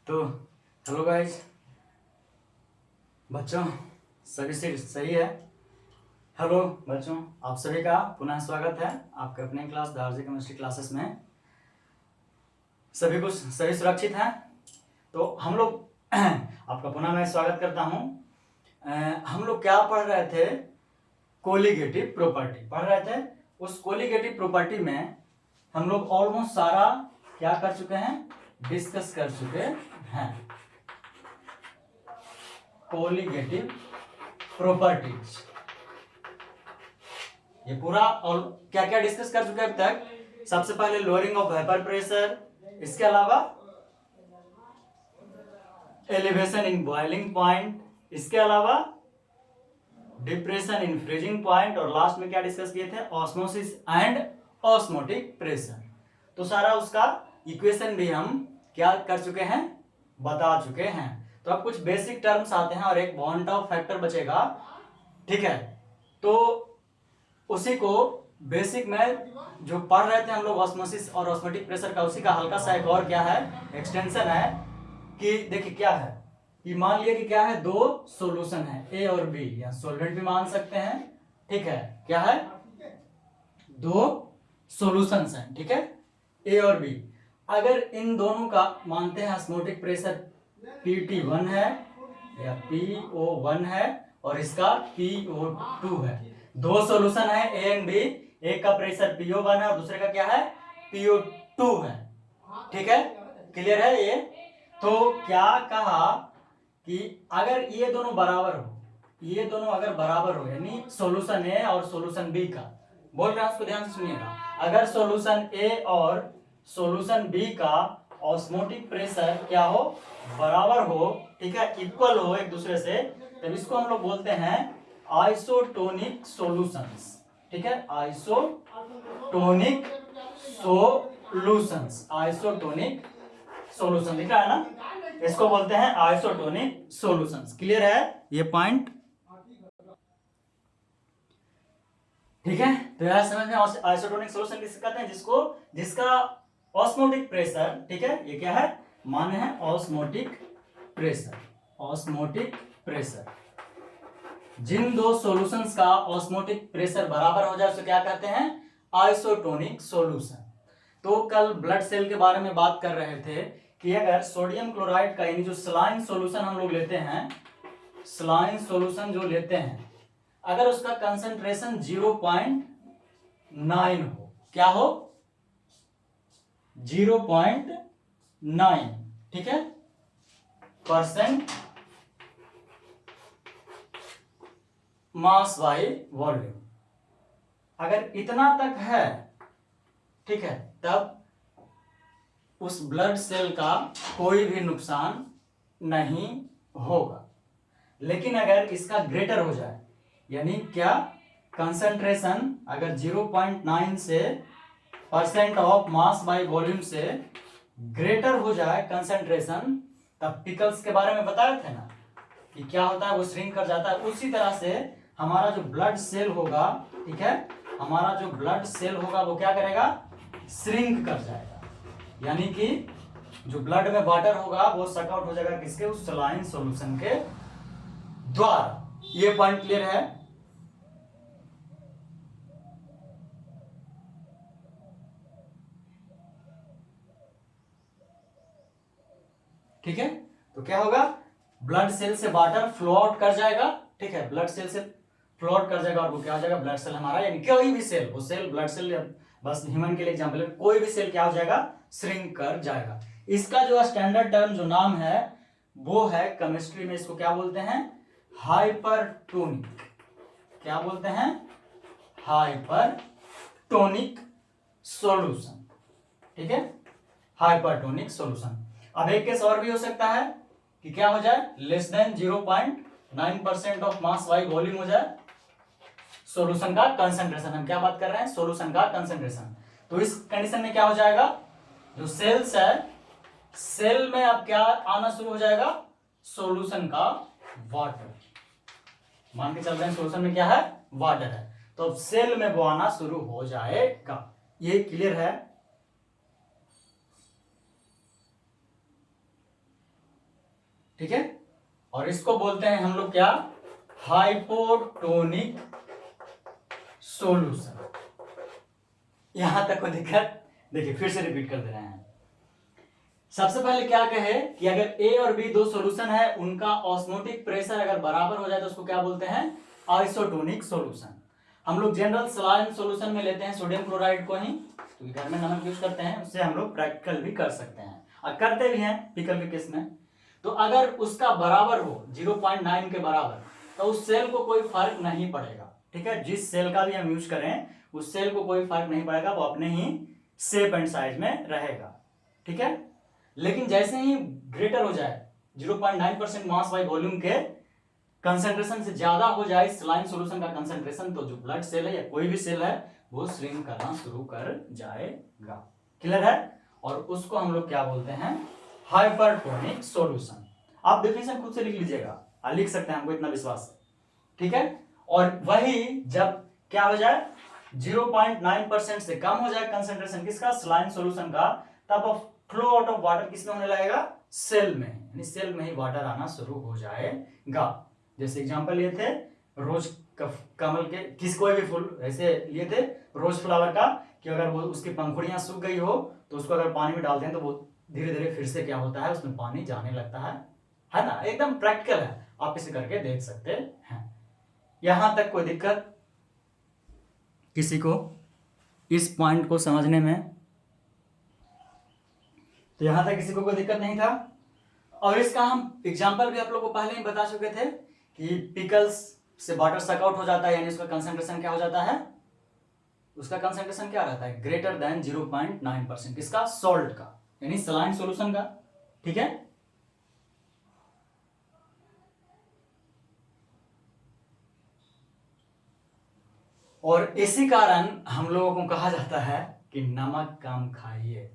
तो hello guys बच्चों, सभी से सही है। हेलो बच्चों, आप सभी का पुनः स्वागत है आपके अपने क्लास दार्जी केमिस्ट्री क्लासेस में। सभी कुछ सही सुरक्षित हैं। तो हम लोग आपका पुनः मैं स्वागत करता हूं। हम लोग क्या पढ़ रहे थे? कोलिगेटिव प्रॉपर्टी पढ़ रहे थे। उस कोलिगेटिव प्रॉपर्टी में हम लोग ऑलमोस्ट सारा क्या कर चुके हैं, डिस्कस कर चुके हैं। कोलिगेटिव प्रॉपर्टीज ये पूरा और क्या क्या डिस्कस कर चुके हैं अब तक। सबसे पहले लोअरिंग ऑफ वेपर प्रेशर, इसके अलावा एलिवेशन इन बॉइलिंग पॉइंट, इसके अलावा डिप्रेशन इन फ्रीजिंग पॉइंट, और लास्ट में क्या डिस्कस किए थे, ऑस्मोसिस एंड ऑस्मोटिक प्रेशर। तो सारा उसका इक्वेशन भी हम क्या कर चुके हैं, बता चुके हैं। तो अब कुछ बेसिक टर्म्स आते हैं और एक बॉन्ड ऑफ फैक्टर बचेगा, ठीक है। तो उसी को बेसिक में जो पढ़ रहे थे हम लोग ऑस्मोसिस और ऑस्मोटिक प्रेशर का, उसी का हल्का सा एक और क्या है, एक्सटेंशन है। कि देखिए क्या है कि मान लिया कि क्या है, दो सॉल्यूशन है ए और बी, या सॉल्वेंट भी मान सकते हैं, ठीक है। क्या है, दो सॉल्यूशंस हैं, ठीक है, ए और बी। अगर इन दोनों का मानते हैं ऑस्मोटिक प्रेशर PT1 है या PO1 है और इसका PO2 है। दो सॉल्यूशन है ए एंड बी, एक का प्रेशर PO1 है और दूसरे का क्या है, PO2 है, ठीक है। क्लियर है ये? तो क्या कहा कि अगर ये दोनों बराबर हो, ये दोनों अगर बराबर हो, यानी सॉल्यूशन ए और सॉल्यूशन बी का, बोल रहे हैं उसको ध्यान से सुनिएगा। अगर सॉल्यूशन ए और सॉल्यूशन बी का ऑस्मोटिक प्रेशर क्या हो, बराबर हो, ठीक है, इक्वल हो एक दूसरे से, तब इसको हम लोग बोलते हैं आइसोटोनिक सॉल्यूशंस, ठीक है। आइसोटोनिक सॉल्यूशंस, आइसोटोनिक सॉल्यूशन दिख रहा है ना, इसको बोलते हैं आइसोटोनिक सॉल्यूशंस। क्लियर है ये पॉइंट? ठीक है। तो यह समझ में आइसोटोनिक सॉल्यूशन किसे कहते हैं, जिसका ऑस्मोटिक प्रेशर, ठीक है, ये क्या है, माने है ऑस्मोटिक प्रेशर। ऑस्मोटिक प्रेशर, जिन दो सॉल्यूशंस का ऑस्मोटिक प्रेशर बराबर हो जाए उसे क्या कहते हैं, आइसोटोनिक सॉल्यूशन। तो कल ब्लड सेल के बारे में बात कर रहे थे कि अगर सोडियम क्लोराइड का, यानी जो सलाइन सॉल्यूशन हम लोग लेते हैं, सलाइन सॉल्यूशन जो लेते हैं, अगर उसका कंसंट्रेशन 0.9 हो, क्या हो, 0.9, ठीक है, परसेंट मास बाई वॉल्यूम, अगर इतना तक है, ठीक है, तब उस ब्लड सेल का कोई भी नुकसान नहीं होगा। लेकिन अगर इसका ग्रेटर हो जाए, यानी क्या, कंसंट्रेशन अगर 0.9 से percent of mass by volume से ग्रेटर हो जाए कंसंट्रेशन, तब पिकल्स के बारे में बताए थे ना कि क्या होता है, वो श्रिंक कर जाता है। उसी तरह से हमारा जो ब्लड सेल होगा, ठीक है, हमारा जो ब्लड सेल होगा वो क्या करेगा, श्रिंक कर जाएगा, यानी कि जो ब्लड में वाटर होगा वो सक आउट हो जाएगा, किसके, उस सलाइन सॉल्यूशन के द्वारा। ये पॉइंट क्लियर है? ठीक है। तो क्या होगा, ब्लड सेल से वाटर फ्लो आउट कर जाएगा, ठीक है, ब्लड सेल से फ्लो आउट कर जाएगा और वो क्या हो जाएगा, ब्लड सेल हमारा, यानी कोई भी सेल, वो सेल ब्लड सेल, बस ह्यूमन के लिए एग्जांपल है, कोई भी सेल क्या हो जाएगा, श्रिंक कर जाएगा। इसका जो स्टैंडर्ड टर्म जो नाम है वो है, केमिस्ट्री में इसको क्या बोलते हैं, हाइपरटोनिक। क्या बोलते हैं, हाइपरटोनिक सॉल्यूशन, ठीक है, हाइपरटोनिक सॉल्यूशन। अब एक केस और भी हो सकता है कि क्या हो जाए, less than 0.9% of mass by volume हो जाए सॉल्यूशन का कंसंट्रेशन। हम क्या बात कर रहे हैं, सॉल्यूशन का कंसंट्रेशन। तो इस कंडीशन में क्या हो जाएगा, जो सेल्स है, सेल में अब क्या आना शुरू हो जाएगा, सॉल्यूशन का वाटर। मान के चल रहे हैं सॉल्यूशन में क्या है, वाटर है, तो अब सेल में वो आना शुरू हो जाएगा। ये क्लियर है? ठीक है, और इसको बोलते हैं हम लोग क्या, हाइपोटोनिक सॉल्यूशन। यहां तक कोई दिक्कत? देखिए फिर से रिपीट कर दे रहे हैं। सबसे पहले क्या कहे कि अगर ए और बी दो सॉल्यूशन है, उनका ऑस्मोटिक प्रेशर अगर बराबर हो जाए तो उसको क्या बोलते हैं, आइसोटोनिक सॉल्यूशन। हम लोग जनरल सलाइन सॉल्यूशन में लेते हैं सोडियम क्लोराइड को ही, क्योंकि घर में नमक यूज करते हैं, उससे हम लोग प्रैक्टिकल भी कर सकते हैं और करते भी हैं पिकल के केस में। तो अगर उसका बराबर हो 0.9 के बराबर, तो उस सेल को कोई फर्क नहीं पड़ेगा। ठीक है, जिस सेल का भी हम यूज करें उस सेल को कोई फर्क नहीं पड़ेगा, वो अपने ही शेप एंड साइज में रहेगा। ठीक है, लेकिन जैसे ही ग्रेटर हो जाए 0.9% मास बाय वॉल्यूम के कंसंट्रेशन से ज्यादा हो जाए सलाइन सॉल्यूशन का कंसंट्रेशन, तो जो ब्लड सेल है या कोई भी सेल है वो श्रिंक करना शुरू कर जाएगा। क्लियर है? और उसको हम लोग क्या बोलते हैं, हाइपरटोनिक सॉल्यूशन। आप डेफिनेशन खुद से लिख लीजिएगा, लिख सकते हैं, हमको इतना विश्वास है। ठीक है, और वही जब क्या हो जाए 0.9% से कम हो जाए कंसंट्रेशन किसका, सलाइन सॉल्यूशन का, तब फ्लो आउट ऑफ वाटर किसमें होने लगेगा, सेल में, यानी सेल में ही वाटर आना शुरू हो जाएगा। जैसे एग्जांपल लिए थे रोज कमल के, किस कोई भी फूल ऐसे लिए थे रोज फ्लावर का, कि अगर वो उसकी पंखुड़ियां सूख गई हो तो उसको अगर पानी में डालते हैं तो वो धीरे धीरे फिर से क्या होता है, उसमें पानी जाने लगता है ना। एकदम प्रैक्टिकल है, आप इसे करके देख सकते हैं। यहां तक कोई दिक्कत किसी को इस पॉइंट को समझने में? तो यहां तक किसी को कोई दिक्कत नहीं था। और इसका हम एग्जांपल भी आप लोगों को पहले ही बता चुके थे कि पिकल्स से वाटर सक आउट हो जाता है, यानी उसका कंसंट्रेशन क्या हो जाता है, उसका कंसंट्रेशन क्या रहता है, ग्रेटर देन 0.9%, किसका, सॉल्ट का, यानी सलाइन सॉल्यूशन का। ठीक है, और इसी कारण हम लोगों को कहा जाता है कि नमक कम खाइए।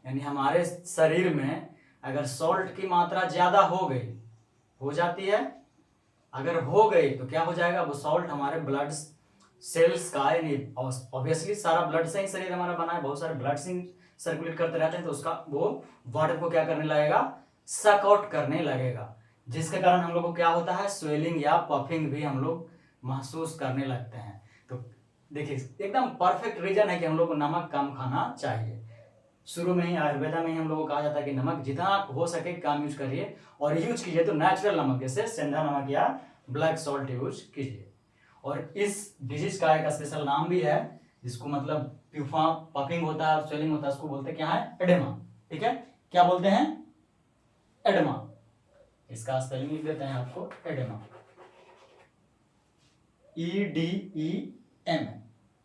यानी हमारे शरीर में अगर सॉल्ट की मात्रा ज्यादा हो गई, हो जाती है, अगर हो गई तो क्या हो जाएगा, वो सॉल्ट हमारे ब्लड सेल्स का, यानी ऑब्वियसली सारा ब्लड से ही शरीर हमारा बना है, बहुत सारे ब्लड से सर्कुलेट करते रहते हैं, तो उसका वो वाटर को क्या करने लगेगा, सक आउट करने लगेगा, जिसके कारण हम लोग को क्या होता है, स्वेलिंग या पफिंग भी हम लोग महसूस करने लगते हैं। तो देखिए एकदम परफेक्ट रीजन है कि हम लोग को नमक कम खाना चाहिए। शुरू में ही आयुर्वेदा में ही हम लोग को कहा जाता है कि नमक जितना हो सके कम यूज करिए, और यूज कीजिए तो नेचुरल नमक, जैसे सेंधा नमक या ब्लैक सॉल्ट यूज कीजिए। और इस डिजीज का एक स्पेशल नाम भी है, जिसको मतलब प्यूफा पफिंग होता है, स्वेलिंग होता है, उसको बोलते हैं क्या है, एडेमा। ठीक है, क्या बोलते हैं, एडेमा। इसका स्पेलिंग लिख देते हैं आपको, एडेमा, EDEM।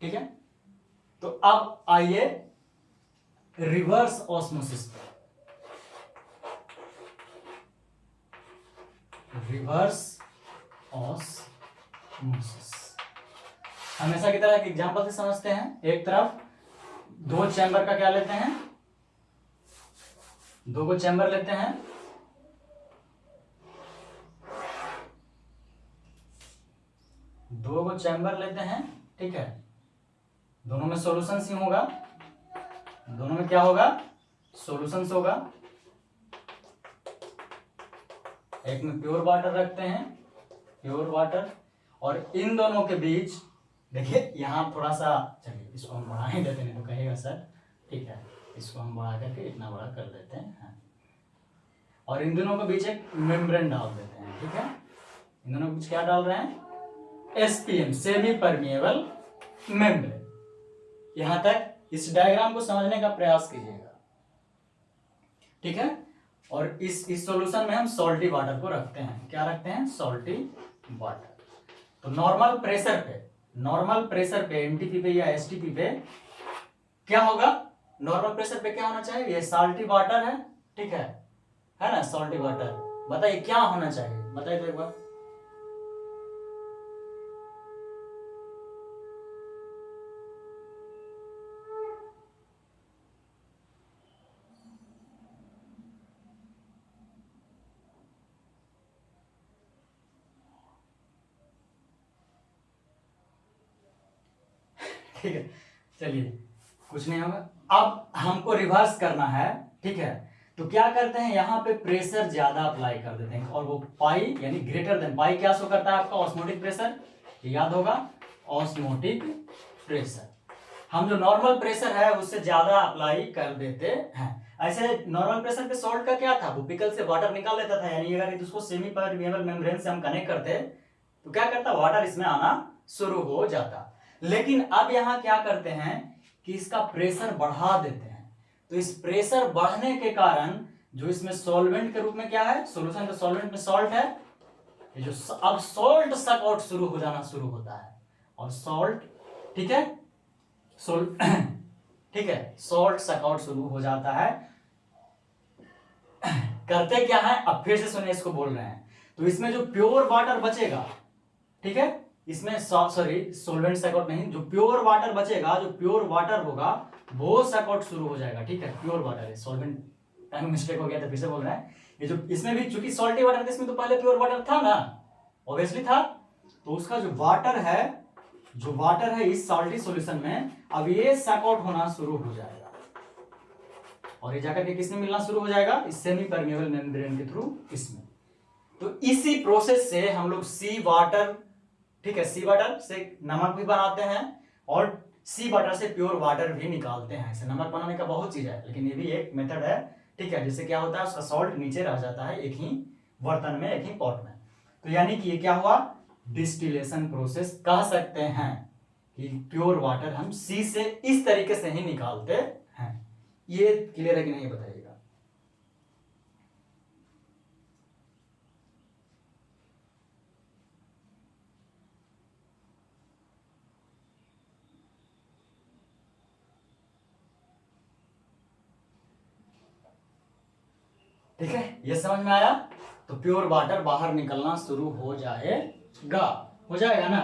ठीक है, तो अब आइए रिवर्स ऑस्मोसिस पर। रिवर्स ऑस्मोसिस हमेशा की तरह एक एग्जांपल से समझते हैं। एक तरफ दो चैम्बर का क्या लेते हैं, दो को चैम्बर लेते हैं, दो को चैम्बर लेते हैं। ठीक है, दोनों में सॉल्यूशंस ही होगा, दोनों में क्या होगा, सॉल्यूशंस होगा। एक में प्योर वाटर रखते हैं, प्योर वाटर, और इन दोनों के बीच देखिए यहां थोड़ा सा, चलिए इसको हम बढ़ा ही देते, नहीं तो कहेगा सर। ठीक है, इसको हम बढ़ा करके इतना बड़ा कर देते हैं, और इन दोनों के बीच एक मेम्ब्रेन डाल देते हैं। ठीक है, इन दोनों के बीच क्या डाल रहे हैं, SPM, सेमी परमिएबल मेम्ब्रेन। यहां तक इस डायग्राम को समझने का प्रयास कीजिएगा। ठीक है, और इस सॉल्यूशन में हम सॉल्टी वाटर को रखते हैं, क्या रखते हैं, सॉल्टी वाटर। तो नॉर्मल प्रेशर पे NTP पे या STP पे क्या होगा, नॉर्मल प्रेशर पे क्या होना चाहिए, ये सॉल्टी वाटर है। ठीक है ना, सॉल्टी वाटर। बताइए क्या होना चाहिए, बताइए तो एक बार। ठीक है, चलिए कुछ नहीं होगा। अब हमको रिवर्स करना है। ठीक है, तो क्या करते हैं, यहाँ पे प्रेशर ज्यादा अप्लाई कर देते हैं और वो पाई यानी ग्रेटर देन पाई क्या शो करता है आपका ऑस्मोटिक प्रेशर, याद होगा ऑस्मोटिक प्रेशर। हम जो नॉर्मल प्रेशर है उससे ज्यादा अप्लाई कर देते हैं। ऐसे नॉर्मल प्रेशर पे सॉल्ट का क्या था, वो पिकल से वाटर निकाल लेता था, यानी अगर उसको सेमी परमेबल मेम्ब्रेन से हम कनेक्ट करते तो क्या करता, वाटर इसमें आना शुरू हो जाता। लेकिन अब यहाँ क्या करते हैं कि इसका प्रेशर बढ़ा देते हैं। तो इस प्रेशर बढ़ने के कारण जो इसमें सॉल्वेंट के रूप में क्या है, सॉल्यूशन के सॉल्वेंट में सॉल्ट है, ये जो अब सॉल्ट सक आउट शुरू हो जाना शुरू होता है। और सॉल्ट, ठीक है, सॉल्ट ठीक है, सॉल्ट सक आउट शुरू हो जाता है। करते क्या है, अब फिर से सुनिए, इसको बोल रहे हैं। तो इसमें जो प्योर वाटर बचेगा, ठीक है, इसमें सॉरी सॉल्वेंट सक आउट नहीं, जो प्योर वाटर बचेगा, जो प्योर वाटर होगा वो सक आउट शुरू हो जाएगा। ठीक है, प्योर वाटर है, सॉल्वेंट टाइम मिस्टेक हो गया था, फिर से बोल रहे हैं। ये जो इसमें भी चूंकि सॉल्टी वाटर था, इसमें तो पहले प्योर वाटर था ना, ऑब्वियसली था, तो उसका जो वाटर है, जो वाटर है इस सॉल्टी सॉल्यूशन में, अब ये सक आउट होना शुरू हो जाएगा और ये जाकर के किसमें मिलना शुरू हो जाएगा, इस सेमी परमेबल मेम्ब्रेन के थ्रू इसमें। तो इसी प्रोसेस से हम लोग सी वाटर, ठीक है, सी वाटर से नमक भी बनाते हैं और सी वाटर से प्योर वाटर भी निकालते हैं। ऐसे नमक बनाने का बहुत चीज है, लेकिन ये भी एक मेथड है। ठीक है, जिससे क्या होता है, उसका सॉल्ट नीचे रह जाता है एक ही बर्तन में, एक ही पॉट में। तो यानी कि ये क्या हुआ, डिस्टिलेशन प्रोसेस कह सकते हैं कि प्योर वाटर हम सी से इस तरीके से ही निकालते हैं। ये क्लियर है कि नहीं बताइएगा। ठीक है, ये समझ में आया। तो प्योर वाटर बाहर निकलना शुरू हो जाएगा, हो जाएगा ना,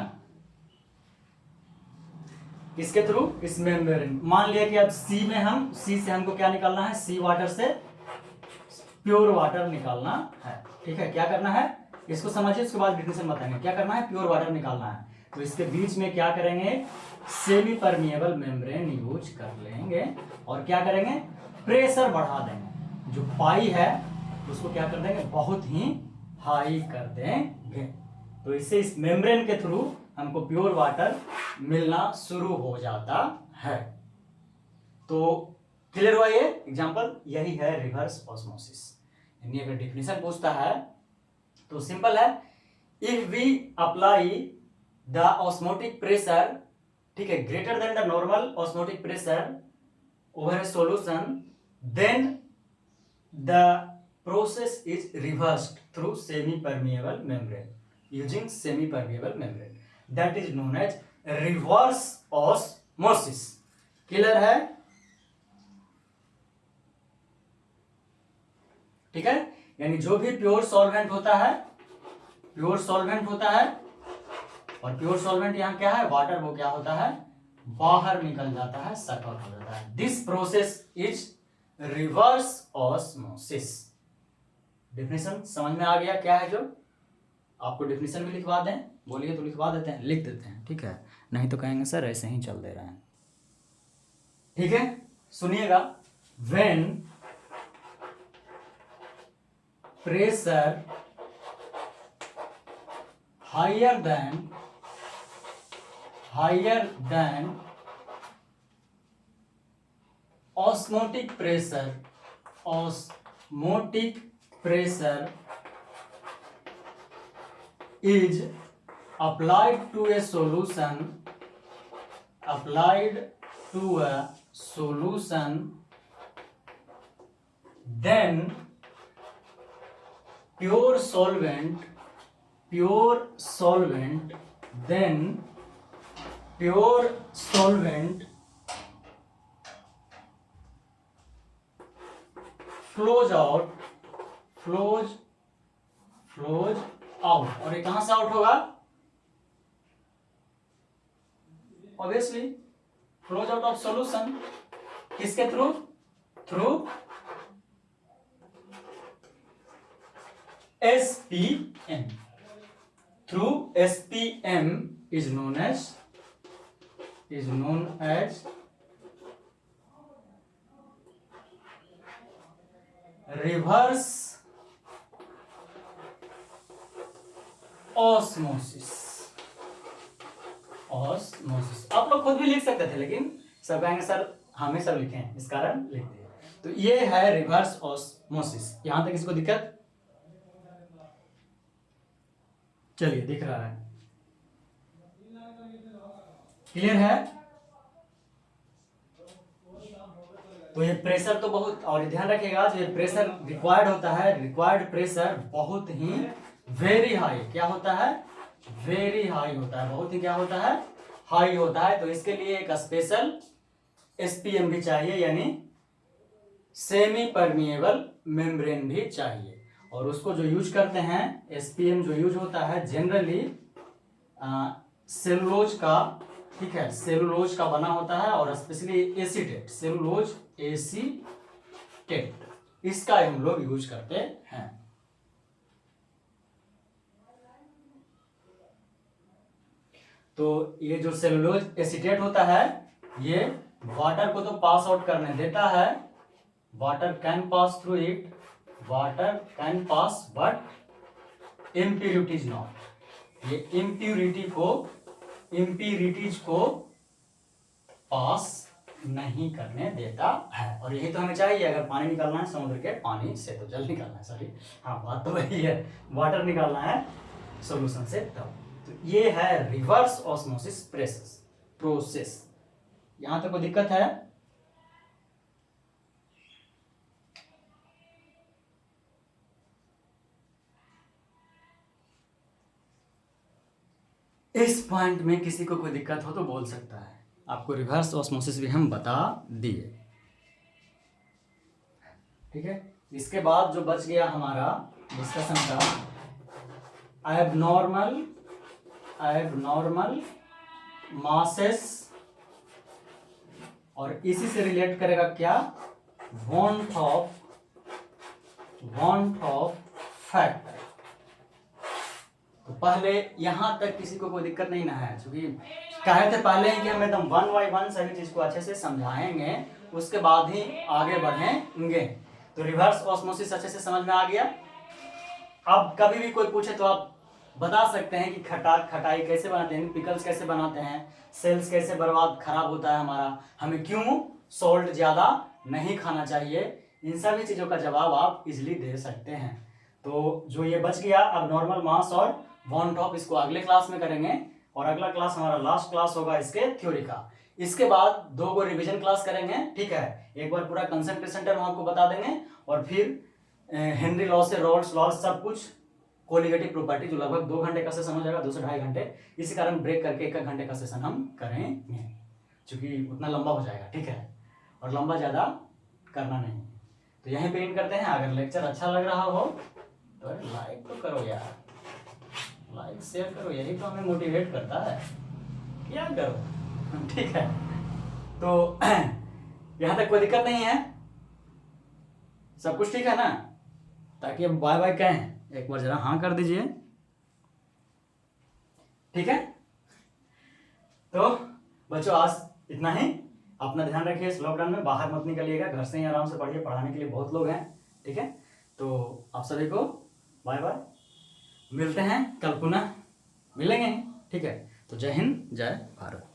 किसके थ्रू, इस मेम्ब्रेन। मान लिया कि अब सी में हम, सी से हमको क्या निकालना है, सी वाटर से प्योर वाटर निकालना है। ठीक है, क्या करना है, इसको समझिए, उसके बाद डिफिनेशन बताएंगे। क्या करना है, प्योर वाटर निकालना है, तो इसके बीच में क्या करेंगे, सेमी परमिएबल मेम्ब्रेन यूज कर लेंगे और क्या करेंगे, प्रेशर बढ़ा देंगे। जो पाई है उसको क्या कर देंगे, बहुत ही हाई कर देंगे। तो इससे इस मेम्ब्रेन के थ्रू हमको प्योर वाटर मिलना शुरू हो जाता है। तो क्लियर हुआ ये एग्जांपल, यही है रिवर्स ऑस्मोसिस। यानी अगर डेफिनेशन पूछता है तो सिंपल है, if we apply the osmotic pressure, ठीक है, greater than the normal osmotic pressure over a solution, then the process is reversed through semi-permeable membrane, using semi-permeable membrane, that is known as reverse osmosis. Clear है, ठीक है। यानी जो भी pure solvent होता है, प्योर सॉल्वेंट होता है, और प्योर सॉल्वेंट यहाँ क्या है, वाटर, वो क्या होता है, बाहर निकल जाता है, सक आउट हो जाता है। This process is reverse osmosis. Definition समझ में आ गया क्या है, जो आपको डेफिनेशन भी लिखवा दें, बोलिए तो लिखवा देते हैं, लिख देते हैं, ठीक है, नहीं तो कहेंगे सर ऐसे ही चल दे रहे हैं। ठीक है, सुनिएगा, when pressure higher than osmotic pressure is applied to a solution, then pure solvent flows out, और ये कहां से आउट होगा, obviously flows out of solution, किसके through, SPM, through SPM is known as reverse osmosis. Osmosis आप लोग खुद भी लिख सकते थे, लेकिन सब कहेंगे सर हम ही सब लिखे हैं, इस कारण लिख दिए। तो ये है रिवर्स ऑस्मोसिस। यहां तक इसको दिक्कत? चलिए, दिख रहा है, क्लियर है? तो ये प्रेशर तो बहुत, और ध्यान रखिएगा जो ये प्रेशर रिक्वायर्ड होता है, रिक्वायर्ड प्रेशर बहुत ही वेरी हाई, क्या होता है? वेरी हाई होता है, बहुत ही क्या होता है? हाई होता है। तो इसके लिए एक स्पेशल एसपीएम भी चाहिए, यानी सेमी परमिएबल मेम्ब्रेन भी चाहिए। और उसको जो यूज करते हैं, एसपीएम जो यूज होता है जनरली सेलुलोज का, ठीक है, सेलुलोज का बना होता है, और स्पेशली एसीटेट, सेलुलोज एसीटेट, इसका हम लोग यूज करते हैं। तो ये जो सेलुलोज एसीटेट होता है, ये वाटर को तो पास आउट करने देता है, water can pass through it, water can pass, but impurities not. ये इम्प्यूरिटीज को पास नहीं करने देता है। और यही तो हमें चाहिए, अगर पानी निकालना है समुद्र के पानी से, तो जल निकालना है, सॉरी, हाँ बात तो वही है, वाटर निकालना है सॉल्यूशन से तब। तो ये है रिवर्स ऑस्मोसिस प्रोसेस। यहां तक कोई दिक्कत है? इस पॉइंट में किसी को कोई दिक्कत हो तो बोल सकता है। आपको रिवर्स ऑस्मोसिस भी हम बता दिए, ठीक है। इसके बाद जो बच गया हमारा डिस्कशन का, एबनॉर्मल मासेस, और इसी से रिलेट करेगा क्या? Want of factor. तो पहले यहां तक किसी को कोई दिक्कत नहीं ना है, क्योंकि कहे थे पहले ही कि हम एकदम 1 बाय 1 सभी चीज को अच्छे से समझाएंगे, उसके बाद ही आगे बढ़ेंगे। तो रिवर्स ऑस्मोसिस अच्छे से समझ में आ गया। अब कभी भी कोई पूछे तो आप बता सकते हैं कि खटाई कैसे बनाते हैं, पिकल्स कैसे बनाते हैं, सेल्स कैसे बर्बाद खराब होता है हमारा, हमें क्यों सॉल्ट ज्यादा नहीं खाना चाहिए, इन सभी चीजों का जवाब आप इजिली दे सकते हैं। तो जो ये बच गया अब नॉर्मल मास और वांट ऑफ, इसको अगले क्लास में करेंगे, और अगला क्लास हमारा लास्ट क्लास होगा इसके थ्योरी का। इसके बाद 2 को रिवीजन क्लास करेंगे, ठीक है, एक बार पूरा कंसंट्रेशन टर्म आपको बता देंगे, और फिर हेनरी लॉ से रॉल्स लॉ सब कुछ, कोलिगेटिव प्रॉपर्टी, जो लगभग 2 घंटे का सेशन हो जाएगा, 2 से 2.5 घंटे। इसी कारण ब्रेक करके 1 घंटे का सेशन हम करेंगे, क्योंकि उतना लंबा हो जाएगा, ठीक है, और लंबा ज़्यादा करना नहीं। तो यहीं पे एंड करते हैं। अगर लेक्चर अच्छा लग रहा हो तो लाइक तो करो यार, लाइक शेयर करो, यही तो हमें मोटिवेट करता है, क्या करो, ठीक है। तो यहाँ तक कोई दिक्कत नहीं है, सब कुछ ठीक है ना? ताकि अब बाय बाय कहें, एक बार जरा हाँ कर दीजिए, ठीक है। तो बच्चों आज इतना ही, अपना ध्यान रखिए, इस लॉकडाउन में बाहर मत निकलिएगा, घर से ही आराम से पढ़िए, पढ़ाने के लिए बहुत लोग हैं, ठीक है। तो आप सभी को बाय बाय, मिलते हैं कल पुनः मिलेंगे, ठीक है। तो जय हिंद, जय भारत।